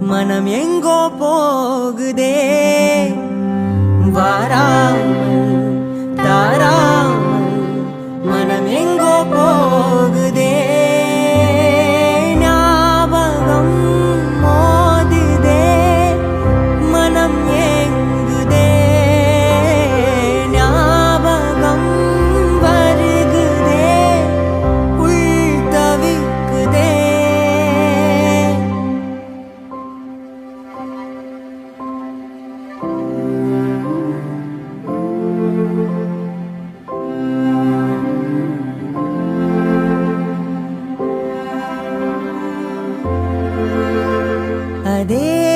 மனம் எங்கோ போகுதே வாராமல் தாராமல் மனம் எங்கோ போகுதே ஞாபகம் மோதுதே மனம் ஏங்குதே ஞாபகம் வருகுதே உள் தவிக்குதே அதே